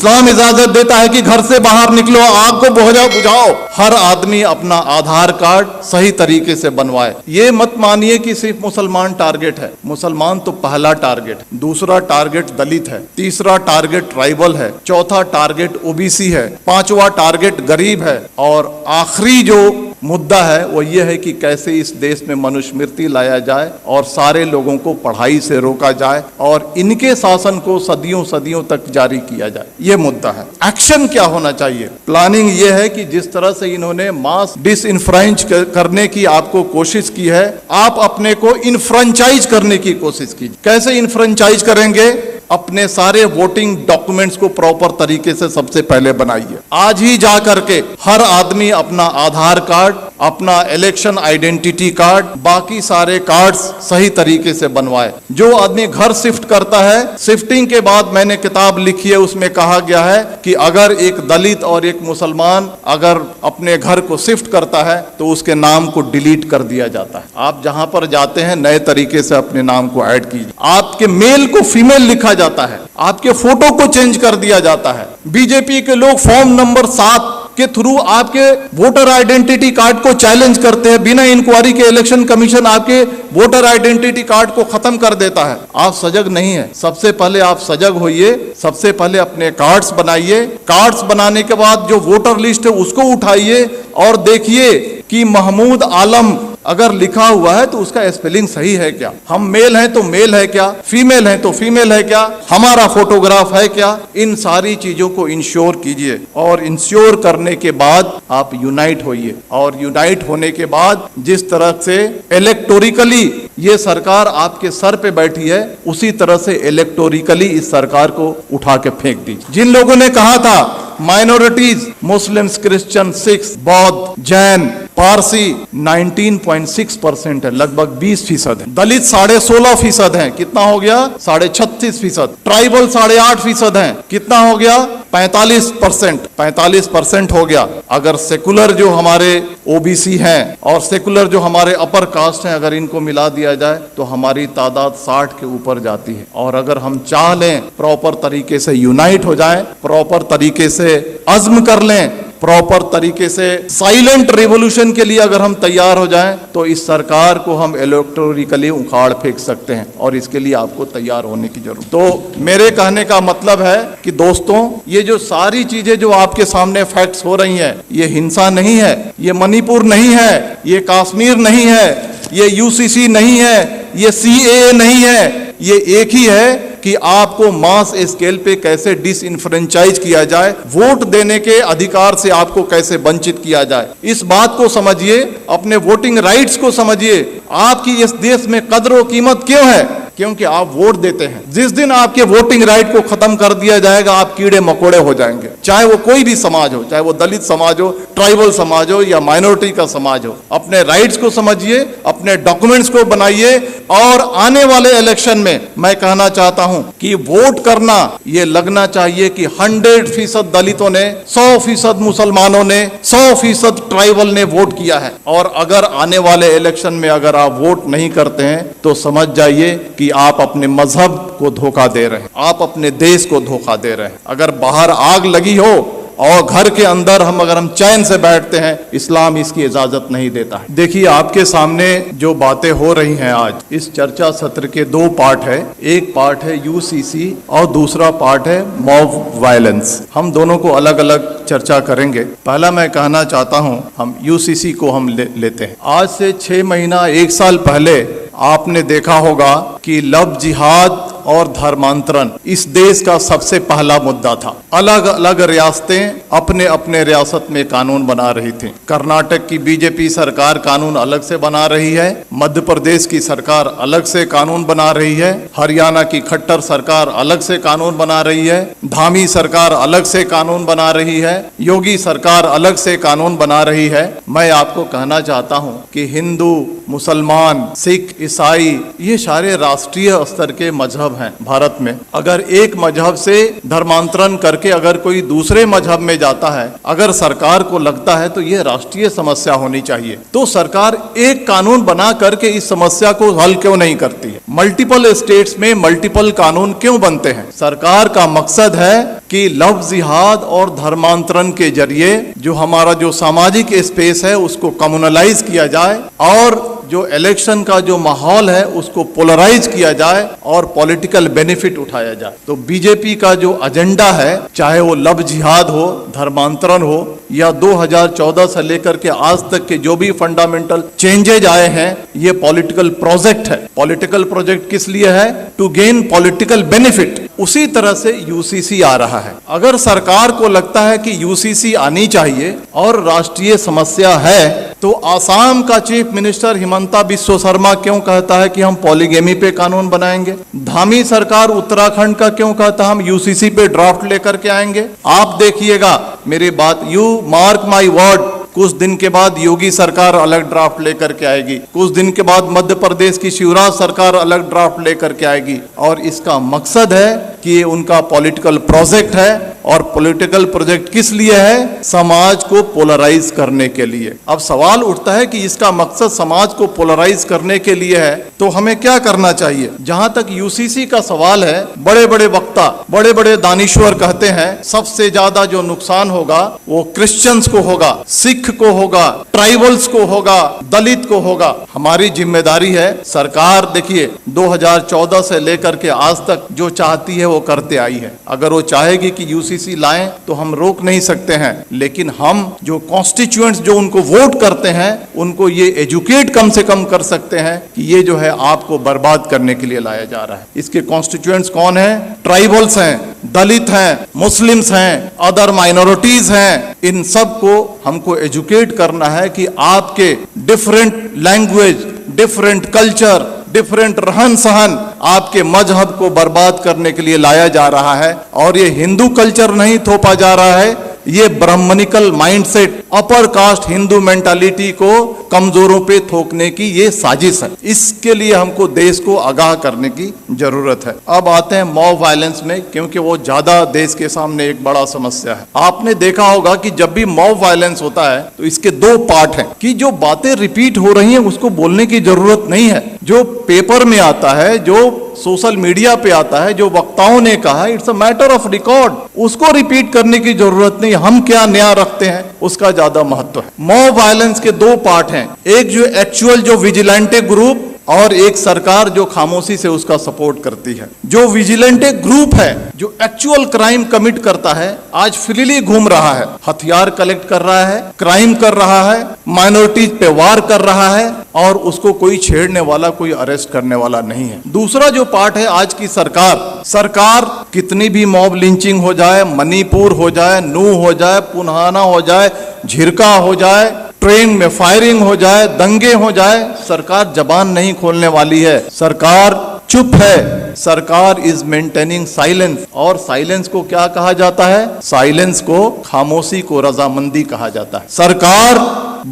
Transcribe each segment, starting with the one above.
इस्लाम इजाजत देता है कि घर से बाहर निकलो, आग को बुझाओ। हर आदमी अपना आधार कार्ड सही तरीके से बनवाए। ये मत मानिए कि सिर्फ मुसलमान टारगेट है। मुसलमान तो पहला टारगेट, दूसरा टारगेट दलित है, तीसरा टारगेट ट्राइबल है, चौथा टारगेट ओबीसी है, पांचवा टारगेट गरीब है, और आखिरी जो मुद्दा है वो ये है कि कैसे इस देश में मनुस्मृति लाया जाए और सारे लोगों को पढ़ाई से रोका जाए और इनके शासन को सदियों सदियों तक जारी किया जाए। ये मुद्दा है। एक्शन क्या होना चाहिए? प्लानिंग ये है कि जिस तरह से इन्होंने मास डिसइंफ्रेंच करने की आपको कोशिश की है, आप अपने को इनफ्रेंचाइज करने की कोशिश कीजिए। कैसे इनफ्रेंचाइज करेंगे? अपने सारे वोटिंग डॉक्यूमेंट्स को प्रॉपर तरीके से सबसे पहले बनाइए। आज ही जा करके हर आदमी अपना आधार कार्ड, अपना इलेक्शन आइडेंटिटी कार्ड, बाकी सारे कार्ड्स सही तरीके से बनवाए। जो आदमी घर शिफ्ट करता है, शिफ्टिंग के बाद मैंने किताब लिखी है, उसमें कहा गया है कि अगर एक दलित और एक मुसलमान अगर अपने घर को शिफ्ट करता है तो उसके नाम को डिलीट कर दिया जाता है। आप जहां पर जाते हैं नए तरीके से अपने नाम को ऐड कीजिए। आपके मेल को फीमेल लिखा जाता है, आपके फोटो को चेंज कर दिया जाता है। बीजेपी के लोग फॉर्म नंबर 7 के थ्रू आपके वोटर आइडेंटिटी कार्ड को चैलेंज करते हैं। बिना इंक्वायरी के इलेक्शन कमीशन आपके वोटर आइडेंटिटी कार्ड को खत्म कर देता है। आप सजग नहीं है। सबसे पहले आप सजग होइए। सबसे पहले अपने कार्ड्स बनाइए। कार्ड्स बनाने के बाद जो वोटर लिस्ट है उसको उठाइए और देखिए कि महमूद आलम अगर लिखा हुआ है तो उसका स्पेलिंग सही है क्या? हम मेल हैं तो मेल है क्या? फीमेल हैं तो फीमेल है क्या? हमारा फोटोग्राफ है क्या? इन सारी चीजों को इंश्योर कीजिए और इंश्योर करने के बाद आप यूनाइट होइए। और यूनाइट होने के बाद जिस तरह से इलेक्टोरिकली ये सरकार आपके सर पे बैठी है, उसी तरह से इलेक्टोरिकली इस सरकार को उठा के फेंक दीजिए। जिन लोगों ने कहा था माइनॉरिटीज, मुस्लिम्स, क्रिश्चियन, सिख्स, बौद्ध, जैन, पारसी 19.6% है, लगभग 20% है। दलित 16.5% है, कितना हो गया? 36.5%। ट्राइबल 8.5% है, कितना हो गया? 45% हो गया। अगर सेकुलर जो हमारे ओबीसी हैं और सेकुलर जो हमारे अपर कास्ट हैं, अगर इनको मिला दिया जाए तो हमारी तादाद 60 के ऊपर जाती है। और अगर हम चाह लें प्रॉपर तरीके से यूनाइट हो जाएं, प्रॉपर तरीके से अज़्म कर लें, प्रॉपर तरीके से साइलेंट रिवॉल्यूशन के लिए अगर हम तैयार हो जाएं तो इस सरकार को हम इलेक्टोरिकली उखाड़ फेंक सकते हैं। और इसके लिए आपको तैयार होने की जरूरत। तो मेरे कहने का मतलब है कि दोस्तों, ये जो सारी चीजें जो आपके सामने फैक्ट्स हो रही हैं, ये हिंसा नहीं है, ये मणिपुर नहीं है, ये कश्मीर नहीं है, ये यूसीसी नहीं है, ये सीएए नहीं है। ये एक ही है कि आपको मास स्केल पे कैसे डिसइंफ्रेंचाइज किया जाए, वोट देने के अधिकार से आपको कैसे वंचित किया जाए। इस बात को समझिए, अपने वोटिंग राइट्स को समझिए। आपकी इस देश में कदर व कीमत क्यों है? क्योंकि आप वोट देते हैं। जिस दिन आपके वोटिंग राइट को खत्म कर दिया जाएगा, आप कीड़े मकोड़े हो जाएंगे। चाहे वो कोई भी समाज हो, चाहे वो दलित समाज हो, ट्राइबल समाज हो या माइनॉरिटी का समाज हो। अपने राइट्स को समझिए, अपने डॉक्यूमेंट्स को बनाइए और आने वाले इलेक्शन में मैं कहना चाहता हूं कि वोट करना ये लगना चाहिए कि 100% दलितों ने, 100% मुसलमानों ने, 100% ट्राइबल ने वोट किया है। और अगर आने वाले इलेक्शन में अगर आप वोट नहीं करते हैं तो समझ जाइए कि आप अपने मजहब को धोखा दे रहे हैं, आप अपने देश को धोखा दे रहे हैं। अगर बाहर आग लगी हो और घर के अंदर अगर हम चैन से बैठते हैं, इस्लाम इसकी इजाजत नहीं देता है। देखिए, आपके सामने जो बातें हो रही हैं आज, इस चर्चा सत्र के 2 पार्ट है। एक पार्ट है यूसीसी और दूसरा पार्ट है मॉब वायलेंस। हम दोनों को अलग अलग चर्चा करेंगे। पहला मैं कहना चाहता हूं, हम यूसीसी को हम लेते हैं। आज से 6 महीना 1 साल पहले आपने देखा होगा कि लव जिहाद और धर्मांतरण इस देश का सबसे पहला मुद्दा था। अलग अलग रियासतें अपने अपने रियासत में कानून बना रही थी। कर्नाटक की बीजेपी सरकार कानून अलग से बना रही है, मध्य प्रदेश की सरकार अलग से कानून बना रही है, हरियाणा की खट्टर सरकार अलग से कानून बना रही है, धामी सरकार अलग से कानून बना रही है, योगी सरकार अलग से कानून बना रही है। मैं आपको कहना चाहता हूं कि हिंदू, मुसलमान, सिख, ईसाई, ये सारे राष्ट्रीय स्तर के मजहब मजहब हैं भारत में, अगर एक मजहब से धर्मांतरण करके अगर कोई दूसरे मजहब में जाता है, अगर सरकार को लगता है तो ये राष्ट्रीय समस्या होनी चाहिए, तो सरकार एक कानून बना करके इस समस्या को हल क्यों नहीं करती है? मल्टीपल स्टेट्स में मल्टीपल कानून क्यों बनते हैं? सरकार का मकसद है कि लव जिहाद और धर्मांतरण के जरिए जो हमारा जो सामाजिक स्पेस है उसको कम्युनलाइज किया जाए और जो इलेक्शन का जो माहौल है उसको पोलराइज किया जाए और पॉलिटिकल बेनिफिट उठाया जाए। तो बीजेपी का जो एजेंडा है, चाहे वो लव जिहाद हो, धर्मांतरण हो या 2014 से लेकर के आज तक के जो भी फंडामेंटल चेंजेज आए हैं, ये पॉलिटिकल प्रोजेक्ट है। पॉलिटिकल प्रोजेक्ट किस लिए है? To gain political benefit. उसी तरह से यूसीसी आ रहा है। अगर सरकार को लगता है कि यूसीसी आनी चाहिए और राष्ट्रीय समस्या है, तो आसाम का चीफ मिनिस्टर हिमंता बिस्वा शर्मा क्यों कहता है कि हम पॉलीगेमी पे कानून बनाएंगे? धामी सरकार उत्तराखंड का क्यों कहता है हम यूसीसी पे ड्राफ्ट लेकर के आएंगे? आप देखिएगा मेरी बात, यू मार्क माई वर्ड, कुछ दिन के बाद योगी सरकार अलग ड्राफ्ट लेकर के आएगी, कुछ दिन के बाद मध्य प्रदेश की शिवराज सरकार अलग ड्राफ्ट लेकर के आएगी। और इसका मकसद है कि ये उनका पॉलिटिकल प्रोजेक्ट है। और पॉलिटिकल प्रोजेक्ट किस लिए है? समाज को पोलराइज करने के लिए। अब सवाल उठता है कि इसका मकसद समाज को पोलराइज करने के लिए है, तो हमें क्या करना चाहिए? जहां तक यूसीसी का सवाल है, बड़े बड़े वक्ता, बड़े बड़े दानिश्वर कहते हैं सबसे ज्यादा जो नुकसान होगा वो क्रिश्चियंस को होगा, सिख को होगा, ट्राइबल्स को होगा, दलित को होगा। हमारी जिम्मेदारी है, सरकार देखिए 2014 से लेकर के आज तक जो चाहती है वो करते आई है। अगर वो चाहेगी कि यूसीसी लाएं तो हम रोक नहीं सकते हैं, लेकिन हम जो कॉन्स्टिट्यूएंट्स जो उनको वोट करते हैं उनको ये एजुकेट कम से कम कर सकते हैं कि ये जो है आपको बर्बाद करने के लिए लाया जा रहा है। इसके कॉन्स्टिट्यूएंट्स कौन है? ट्राइबल्स हैं, दलित हैं, मुस्लिम्स हैं, अदर माइनॉरिटीज हैं। इन सब को हमको एजुकेट करना है कि आपके different language, different culture, different रहन सहन आपके मजहब को बर्बाद करने के लिए लाया जा रहा है। और ये हिंदू कल्चर नहीं थोपा जा रहा है, ये Brahmanical mindset, upper caste Hindu mentality को कमजोरों पे थोकने की ये साजिश है। इसके लिए हमको देश को आगाह करने की जरूरत है। अब आते हैं मॉब वायलेंस में, क्योंकि वो ज्यादा देश के सामने एक बड़ा समस्या है। आपने देखा होगा कि जब भी मॉब वायलेंस होता है तो इसके दो पार्ट हैं कि जो बातें रिपीट हो रही हैं उसको बोलने की जरूरत नहीं है। जो पेपर में आता है, जो सोशल मीडिया पे आता है, जो वक्ताओं ने कहा, it's a matter of record, उसको रिपीट करने की जरूरत नहीं। हम क्या नया रखते हैं उसका ज्यादा महत्व है। मॉब वायलेंस के दो पार्ट हैं, एक जो एक्चुअल जो विजिलेंटे ग्रुप और एक सरकार जो खामोशी से उसका सपोर्ट करती है। जो विजिलेंटे ग्रुप है, जो एक्चुअल क्राइम कमिट करता है, आज फ्रीली घूम रहा है, हथियार कलेक्ट कर रहा है, क्राइम कर रहा है, माइनॉरिटीज पे वार कर रहा है और उसको कोई छेड़ने वाला, कोई अरेस्ट करने वाला नहीं है। दूसरा जो पार्ट है आज की सरकार कितनी भी मॉब लिंचिंग हो जाए, मणिपुर हो जाए, नू हो जाए, पुन्हाना हो जाए, झिरका हो जाए, ट्रेन में फायरिंग हो जाए, दंगे हो जाए, सरकार जबान नहीं खोलने वाली है। सरकार चुप है। सरकार इज मेंटेनिंग साइलेंस। और साइलेंस को क्या कहा जाता है? साइलेंस को, खामोशी को रजामंदी कहा जाता है। सरकार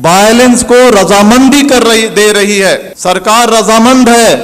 वायलेंस को रजामंदी दे रही है। सरकार रजामंद है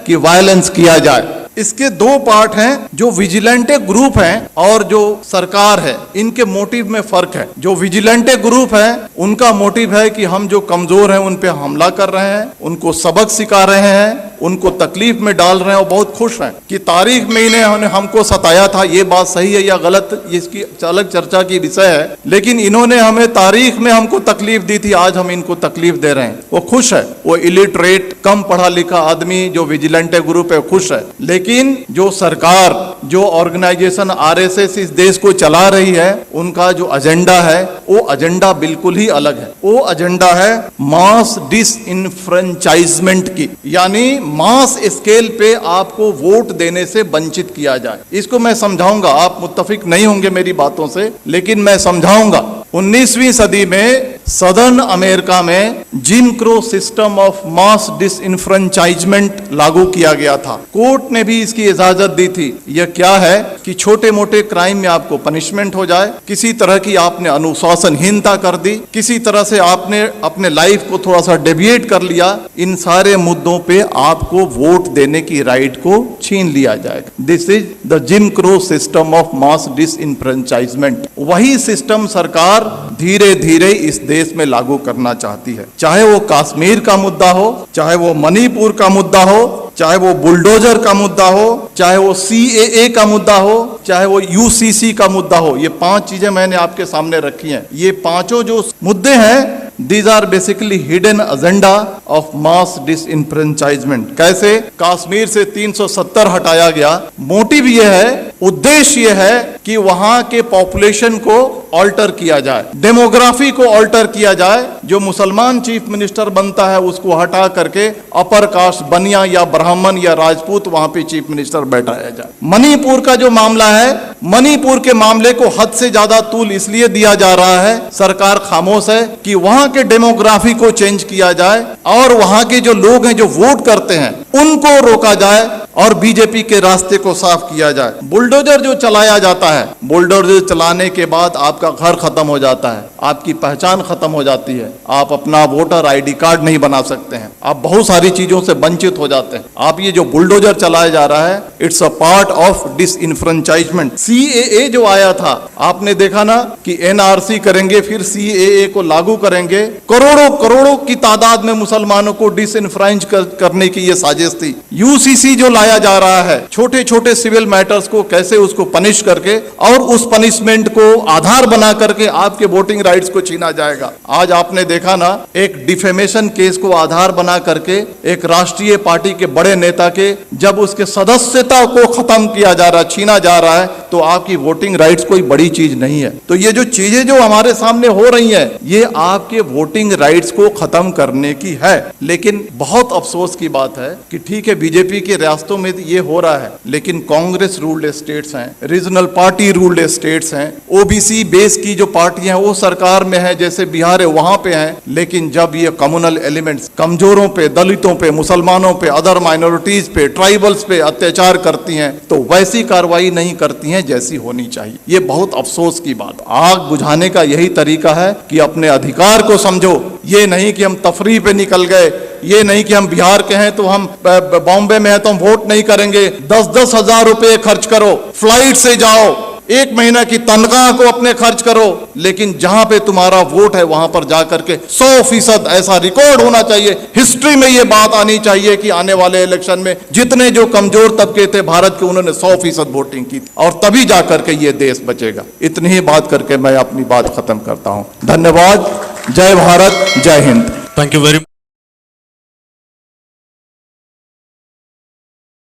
कि वायलेंस किया जाए। इसके दो पार्ट हैं, जो विजिलेंटे ग्रुप हैं और जो सरकार है, इनके मोटिव में फर्क है। जो विजिलेंटे ग्रुप है उनका मोटिव है कि हम जो कमजोर हैं उन पे हमला कर रहे हैं, उनको सबक सिखा रहे हैं, उनको तकलीफ में डाल रहे हैं और बहुत खुश हैं कि तारीख में इन्हें हमको सताया था। ये बात सही है या गलत, इसकी अलग चर्चा की विषय है, लेकिन इन्होंने हमें तारीख में हमको तकलीफ दी थी, आज हम इनको तकलीफ दे रहे हैं। वो खुश है। वो इलिटरेट, कम पढ़ा लिखा आदमी जो विजिलेंटे ग्रुप है खुश है। लेकिन जो सरकार, जो ऑर्गेनाइजेशन आरएसएस इस देश को चला रही है, उनका जो एजेंडा है वो एजेंडा बिल्कुल ही अलग है। वो एजेंडा है मास डिसइनफ्रेंचाइजमेंट की, यानी मास स्केल पे आपको वोट देने से वंचित किया जाए। इसको मैं समझाऊंगा, आप मुत्तफिक नहीं होंगे मेरी बातों से, लेकिन मैं समझाऊंगा। 19वीं सदी में सदर्न अमेरिका में gym crow system of mass disenfranchisement लागू किया गया था। कोर्ट ने भी इसकी इजाजत दी थी। यह क्या है कि छोटे मोटे क्राइम में आपको पनिशमेंट हो जाए, किसी तरह की आपने अनुशासनहीनता कर दी, किसी तरह से आपने अपने लाइफ को थोड़ा सा डेविएट कर लिया, इन सारे मुद्दों पे आपको वोट देने की राइट को छीन लिया जाएगा। This is the gym crow system of mass disenfranchisement. वही सिस्टम सरकार धीरे धीरे इस देश में लागू करना चाहती है। चाहे वो कश्मीर का मुद्दा हो, चाहे वो मणिपुर का मुद्दा हो, चाहे वो बुलडोजर का मुद्दा हो, चाहे वो CAA का मुद्दा हो, चाहे वो UCC का मुद्दा हो, ये 5 चीजें मैंने आपके सामने रखी हैं। ये पांचों जो मुद्दे हैं, these are basically hidden agenda of mass disenfranchisement। कैसे कश्मीर से 370 हटाया गया, मोटिव ये है, उद्देश्य ये है कि वहां के पॉपुलेशन को ऑल्टर किया जाए, डेमोग्राफी को ऑल्टर किया जाए। जो मुसलमान चीफ मिनिस्टर बनता है उसको हटा करके अपर कास्ट बनिया या ब्राह्मण या राजपूत वहां पे चीफ मिनिस्टर बैठाया जाए। मणिपुर का जो मामला है, मणिपुर के मामले को हद से ज्यादा तूल इसलिए दिया जा रहा है, सरकार खामोश है, कि वहां के डेमोग्राफी को चेंज किया जाए और वहां के जो लोग हैं जो वोट करते हैं उनको रोका जाए और बीजेपी के रास्ते को साफ किया जाए। बुलडोजर जो चलाया जाता है, बुलडोजर चलाने के बाद आपका घर खत्म हो जाता है, आपकी पहचान खत्म हो जाती है, आप अपना वोटर ID कार्ड नहीं बना सकते हैं, आप बहुत सारी चीजों से वंचित हो जाते हैं। आप ये जो बुलडोजर चलाया जा रहा है, it's a part of disenfranchisement. CAA जो आया था, आपने देखा ना कि NRC करेंगे, फिर CAA को लागू करेंगे, करोड़ों करोड़ों की तादाद में मुसलमानों को डिसइनफ्रेंच करने की ये साजिश थी। UCC जो लाया जा रहा है, छोटे छोटे सिविल मैटर्स को कैसे उसको पनिश करके और उस पनिशमेंट को आधार बना करके आपके वोटिंग राइट्स को छीना जाएगा। आज आपने देखा ना, एक डिफेमेशन केस को आधार बना करके एक राष्ट्रीय पार्टी के बड़े नेता के जब उसके सदस्यता को खत्म किया जा रहा, छीना जा रहा है, तो आपकी वोटिंग राइट्स कोई बड़ी चीज नहीं है। तो ये जो चीजें जो हमारे सामने हो रही हैं, ये आपके वोटिंग राइट्स को खत्म करने की है। लेकिन बहुत अफसोस की बात है कि ठीक है, बीजेपी के रियासतों में ये हो रहा है, लेकिन कांग्रेस रूल्ड स्टेट्स हैं, रीजनल पार्टी रूल्ड स्टेट्स हैं, OBC बेस की जो पार्टियां वो सरकार में है, जैसे बिहार है वहां पे हैं। लेकिन जब ये कम्युनल एलिमेंट्स कमजोरों पे, दलितों पे, मुसलमानों पे, अदर माइनॉरिटीज पे, ट्राइबल्स पे अत्याचार करती हैं, तो वैसी कार्रवाई नहीं करती हैं जैसी होनी चाहिए। ये बहुत अफसोस की बात। आग बुझाने का यही तरीका है कि अपने अधिकार को समझो। ये नहीं कि हम तफरीह पे निकल गए, ये नहीं कि हम बिहार के हैं तो हम बॉम्बे में हैं तो हम वोट नहीं करेंगे। 10-10 हजार रुपए खर्च करो, फ्लाइट से जाओ, 1 महीना की तनख्वाह को अपने खर्च करो, लेकिन जहां पे तुम्हारा वोट है वहां पर जाकर के 100% ऐसा रिकॉर्ड होना चाहिए, हिस्ट्री में ये बात आनी चाहिए कि आने वाले इलेक्शन में जितने जो कमजोर तबके थे भारत के, उन्होंने 100% वोटिंग की, और तभी जाकर के ये देश बचेगा। इतनी ही बात करके मैं अपनी बात खत्म करता हूं। धन्यवाद। जय भारत, जय हिंद। Thank you very